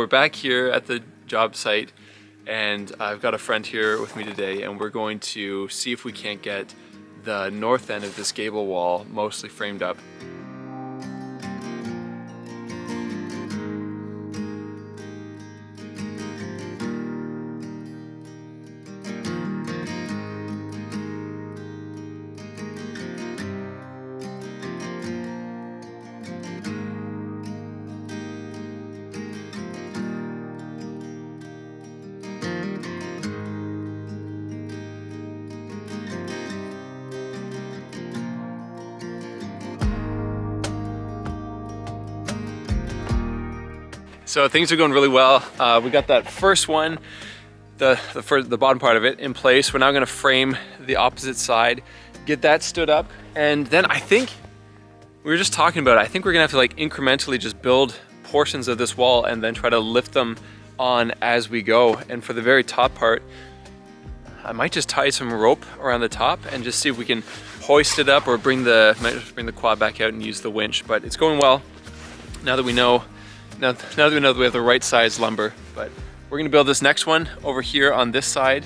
back here at the job site, and I've got a friend here with me today, and we're going to see if we can't get the north end of this gable wall mostly framed up. So things are going really well. We got that first one, the bottom part of it in place. We're now gonna frame the opposite side, get that stood up, and then I think, we were just talking about it, I think we're gonna have to like incrementally just build portions of this wall and then try to lift them on as we go. And for the very top part, I might just tie some rope around the top and just see if we can hoist it up, or might just bring the quad back out and use the winch. But it's going well now that we know. Now that we know that we have the right size lumber. But we're gonna build this next one over here on this side.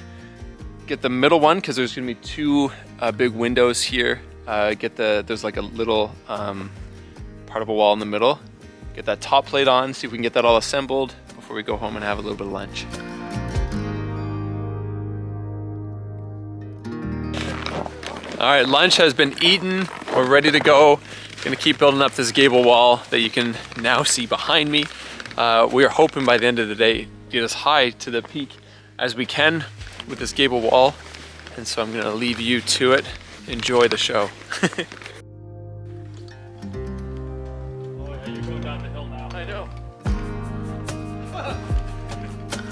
Get the middle one, because there's gonna be two big windows here. There's like a little part of a wall in the middle. Get that top plate on, see if we can get that all assembled before we go home and have a little bit of lunch. All right, lunch has been eaten. We're ready to go. Gonna keep building up this gable wall that you can now see behind me. We are hoping by the end of the day, get as high to the peak as we can with this gable wall. And so I'm gonna leave you to it. Enjoy the show. Oh yeah, you're going down the hill now. I know.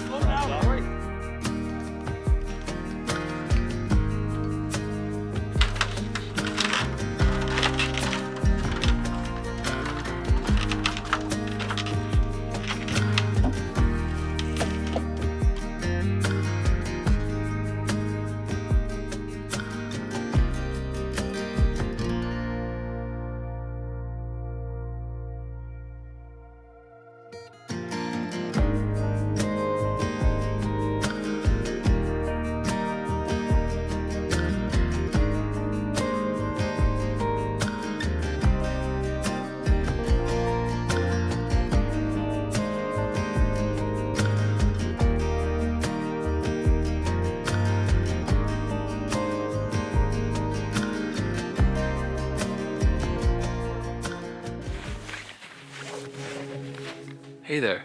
Slow down, sorry. Hey there.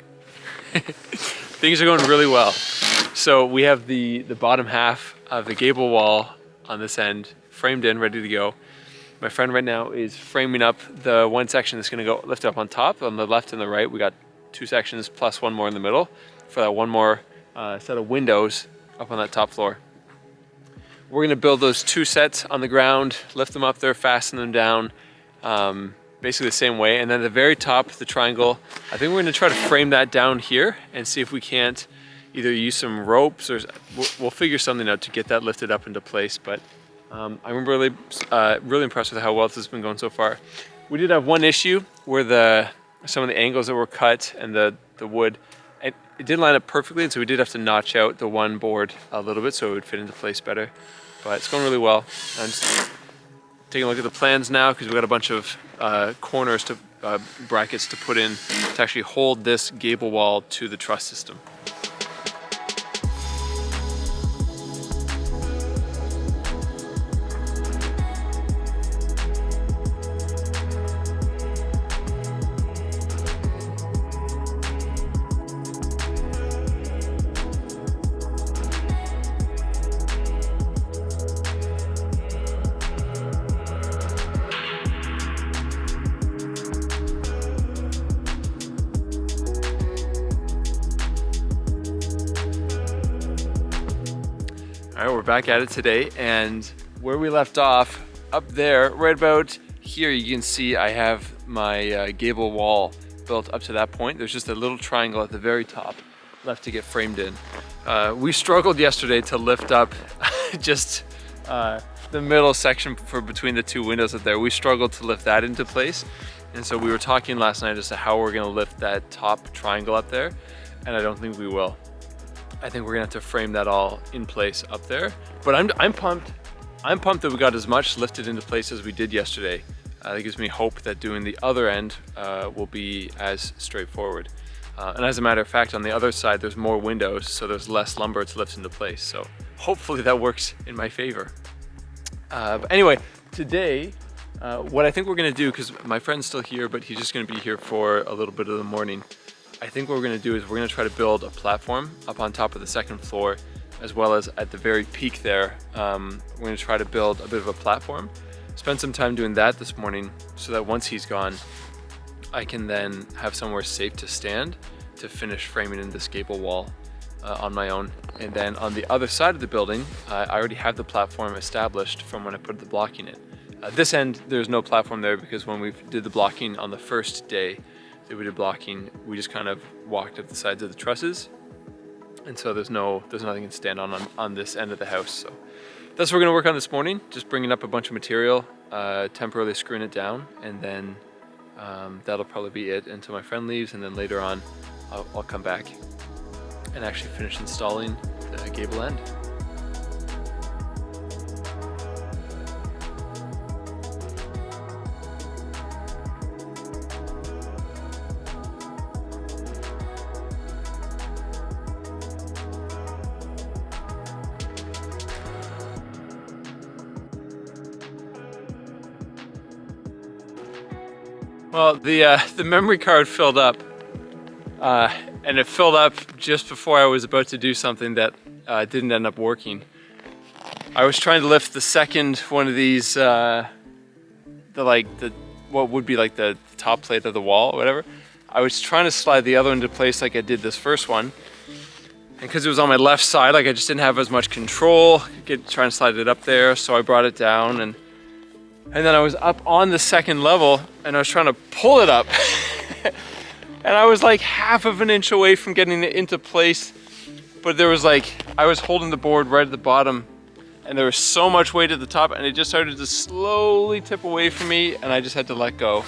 Things are going really well. So we have the bottom half of the gable wall on this end framed in, ready to go. My friend right now is framing up the one section that's gonna go lift up on top. On the left and the right, we got two sections plus one more in the middle for that one more set of windows up on that top floor. We're gonna build those two sets on the ground, lift them up there, fasten them down, basically the same way. And then at the very top, the triangle, I think we're gonna try to frame that down here and see if we can't either use some ropes or we'll figure something out to get that lifted up into place. But I'm really impressed with how well this has been going so far. We did have one issue where some of the angles that were cut and the wood, it didn't line up perfectly, and so we did have to notch out the one board a little bit so it would fit into place better. But it's going really well. I'm just taking a look at the plans now because we've got a bunch of corners to brackets to put in to actually hold this gable wall to the truss system. All right, we're back at it today, and where we left off, up there, right about here, you can see I have my gable wall built up to that point. There's just a little triangle at the very top left to get framed in. We struggled yesterday to lift up just the middle section for between the two windows up there. We struggled to lift that into place. And so we were talking last night as to how we're gonna lift that top triangle up there. and I don't think we will. I think we're gonna have to frame that all in place up there. But I'm pumped. I'm pumped that we got as much lifted into place as we did yesterday. That gives me hope that doing the other end will be as straightforward. And as a matter of fact, on the other side, there's more windows, so there's less lumber to lift into place. So hopefully that works in my favor. But anyway, today, what I think we're gonna do, because my friend's still here, but he's just gonna be here for a little bit of the morning. I think what we're gonna do is we're gonna try to build a platform up on top of the second floor, as well as at the very peak there. We're gonna try to build a bit of a platform. Spend some time doing that this morning so that once he's gone, I can then have somewhere safe to stand to finish framing in this gable wall on my own. And then on the other side of the building, I already have the platform established from when I put the blocking in. This end, there's no platform there because when we did the blocking on the first day that we did blocking, we just kind of walked up the sides of the trusses. And so there's nothing to stand on this end of the house. So that's what we're gonna work on this morning, just bringing up a bunch of material, temporarily screwing it down, and then that'll probably be it until my friend leaves, and then later on I'll come back and actually finish installing the gable end. Well, the memory card filled up, and it filled up just before I was about to do something that didn't end up working. I was trying to lift the second one of these, what would be like the top plate of the wall or whatever. I was trying to slide the other into place like I did this first one, and because it was on my left side, like I just didn't have as much control trying to slide it up there, so I brought it down, and then I was up on the second level and I was trying to pull it up and I was like half of an inch away from getting it into place, but there was I was holding the board right at the bottom and there was so much weight at the top and it just started to slowly tip away from me and I just had to let go.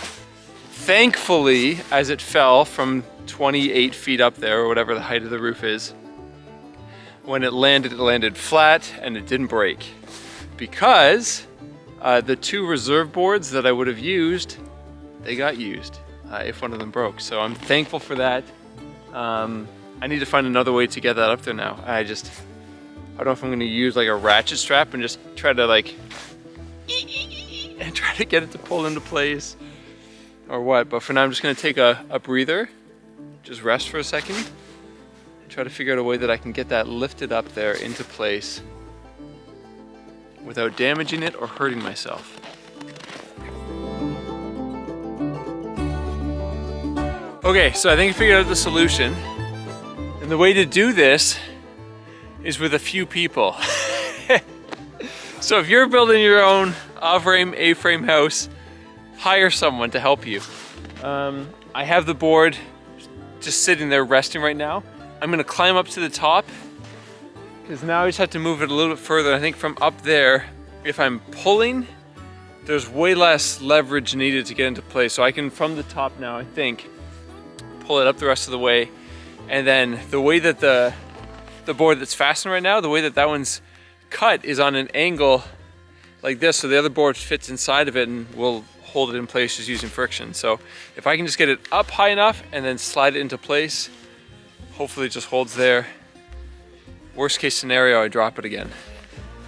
Thankfully, as it fell from 28 feet up there or whatever the height of the roof is, when it landed flat and it didn't break, because the two reserve boards that I would have used, they got used if one of them broke. So I'm thankful for that. I need to find another way to get that up there now. I don't know if I'm going to use like a ratchet strap and just try to and try to get it to pull into place or what. But for now, I'm just going to take a breather, just rest for a second, and try to figure out a way that I can get that lifted up there into place without damaging it or hurting myself. Okay, so I think I figured out the solution. And the way to do this is with a few people. So if you're building your own off-frame, A-frame house, hire someone to help you. I have the board just sitting there resting right now. I'm gonna climb up to the top, because now I just have to move it a little bit further. I think from up there, if I'm pulling, there's way less leverage needed to get into place. So I can, from the top now, I think, pull it up the rest of the way. And then the way that the board that's fastened right now, the way that one's cut is on an angle like this. So the other board fits inside of it and will hold it in place just using friction. So if I can just get it up high enough and then slide it into place, hopefully it just holds there. Worst case scenario, I drop it again.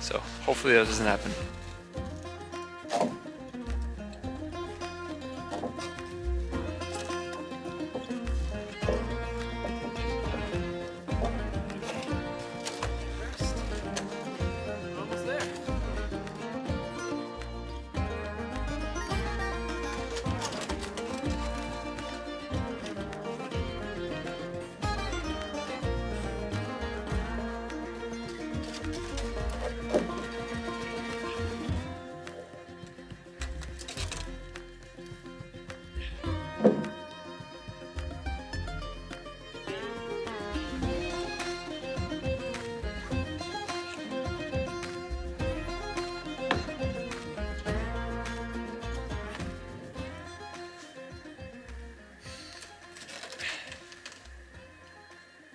So hopefully that doesn't happen. Almost there.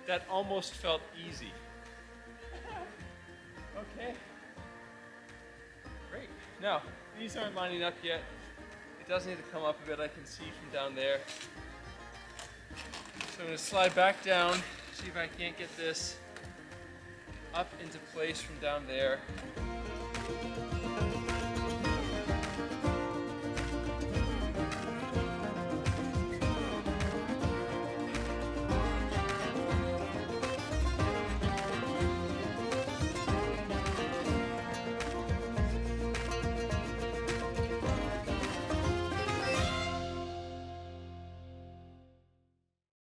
That almost felt easy. Okay. Great. Now, these aren't lining up yet. It does need to come up a bit, I can see from down there. So I'm gonna slide back down, see if I can't get this up into place from down there.